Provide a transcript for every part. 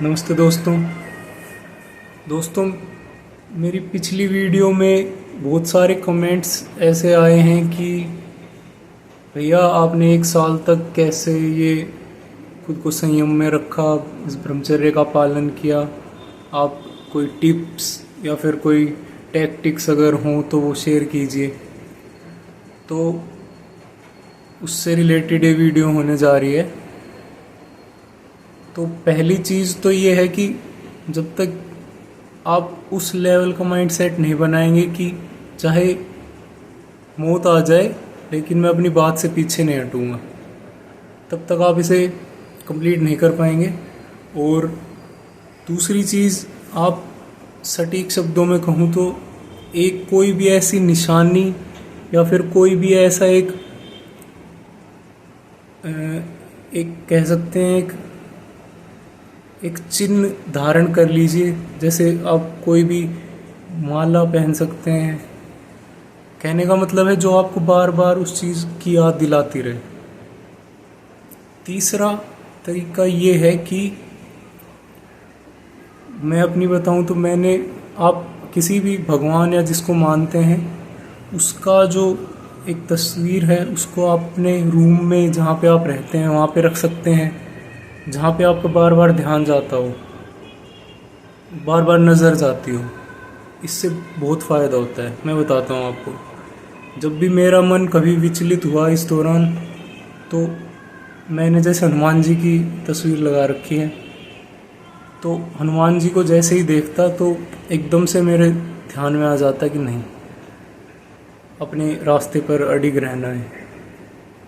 नमस्ते दोस्तों, मेरी पिछली वीडियो में बहुत सारे कमेंट्स ऐसे आए हैं कि भैया आपने 1 साल तक कैसे ये खुद को संयम में रखा, इस ब्रह्मचर्य का पालन किया। आप कोई टिप्स या फिर कोई टैक्टिक्स अगर हों तो वो शेयर कीजिए। तो उससे रिलेटेड ये वीडियो होने जा रही है। तो पहली चीज़ तो ये है कि जब तक आप उस लेवल का माइंडसेट नहीं बनाएंगे कि चाहे मौत आ जाए लेकिन मैं अपनी बात से पीछे नहीं हटूंगा, तब तक आप इसे कंप्लीट नहीं कर पाएंगे। और दूसरी चीज़, आप सटीक शब्दों में कहूँ तो एक कोई भी ऐसी निशानी या फिर कोई भी ऐसा एक कह सकते हैं एक चिन्ह धारण कर लीजिए। जैसे आप कोई भी माला पहन सकते हैं। कहने का मतलब है जो आपको बार बार उस चीज़ की याद दिलाती रहे। तीसरा तरीका ये है कि मैं अपनी बताऊं तो आप किसी भी भगवान या जिसको मानते हैं उसका जो एक तस्वीर है उसको आप अपने रूम में जहाँ पे आप रहते हैं वहाँ पे रख सकते हैं, जहाँ पे आपका बार बार ध्यान जाता हो, बार बार नज़र जाती हो। इससे बहुत फ़ायदा होता है। मैं बताता हूँ आपको। जब भी मेरा मन कभी विचलित हुआ इस दौरान, तो मैंने जैसे हनुमान जी की तस्वीर लगा रखी है, तो हनुमान जी को जैसे ही देखता तो एकदम से मेरे ध्यान में आ जाता कि नहीं, अपने रास्ते पर अडिग रहना है।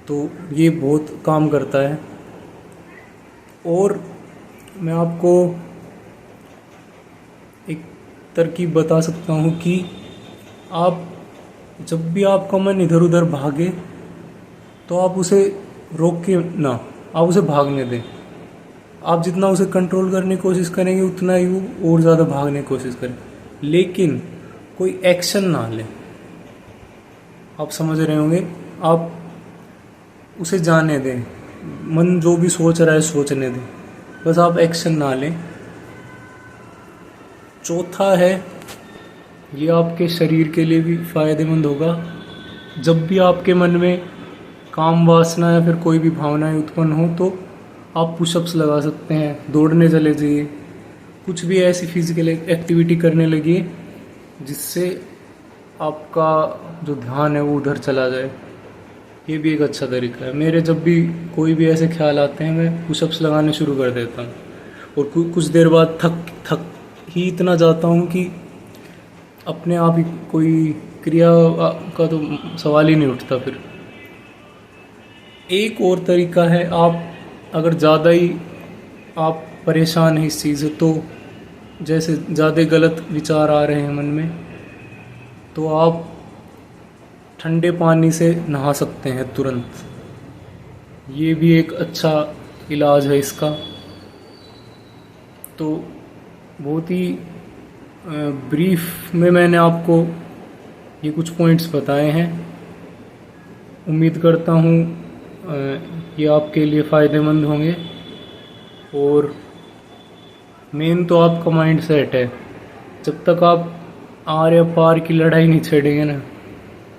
तो ये बहुत काम करता है। और मैं आपको एक तरकीब बता सकता हूँ कि आप जब भी आपका मन इधर उधर भागे तो आप उसे रोक के ना, आप उसे भागने दें। आप जितना उसे कंट्रोल करने की कोशिश करेंगे उतना ही वो और ज़्यादा भागने की कोशिश करें, लेकिन कोई एक्शन ना लें। आप समझ रहे होंगे। आप उसे जाने दें, मन जो भी सोच रहा है सोचने दें, बस आप एक्शन ना लें। चौथा है, ये आपके शरीर के लिए भी फायदेमंद होगा। जब भी आपके मन में काम वासना या फिर कोई भी भावनाएं उत्पन्न हो तो आप पुशअप्स लगा सकते हैं, दौड़ने चले जाइए, कुछ भी ऐसी फिजिकल एक्टिविटी करने लगिए जिससे आपका जो ध्यान है वो उधर चला जाए। ये भी एक अच्छा तरीका है। मेरे जब भी कोई भी ऐसे ख्याल आते हैं मैं पुशअप्स लगाने शुरू कर देता हूँ, और कुछ देर बाद थक ही इतना जाता हूँ कि अपने आप ही कोई क्रिया का तो सवाल ही नहीं उठता। फिर एक और तरीका है, आप अगर ज़्यादा ही आप परेशान हैं इस चीज़ से, तो जैसे ज़्यादा गलत विचार आ रहे हैं मन में, तो आप ठंडे पानी से नहा सकते हैं तुरंत। ये भी एक अच्छा इलाज है इसका। तो बहुत ही ब्रीफ में मैंने आपको ये कुछ पॉइंट्स बताए हैं। उम्मीद करता हूँ ये आपके लिए फ़ायदेमंद होंगे। और मेन तो आपका माइंड सेट है। जब तक आप आर या पार की लड़ाई नहीं छेड़ेंगे ना,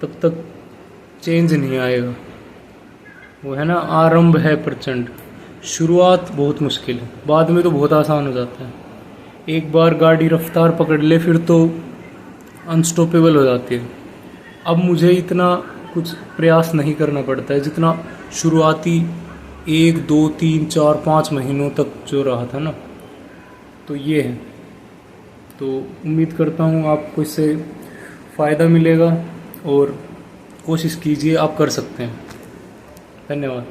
तब तक चेंज नहीं आएगा। वो है ना, आरंभ है प्रचंड, शुरुआत बहुत मुश्किल है, बाद में तो बहुत आसान हो जाता है। एक बार गाड़ी रफ्तार पकड़ ले फिर तो अनस्टॉपेबल हो जाती है। अब मुझे इतना कुछ प्रयास नहीं करना पड़ता है जितना शुरुआती 1, 2, 3, 4, 5 महीनों तक जो रहा था ना। तो ये है। तो उम्मीद करता हूँ आपको इससे फ़ायदा मिलेगा और कोशिश कीजिए, आप कर सकते हैं। धन्यवाद।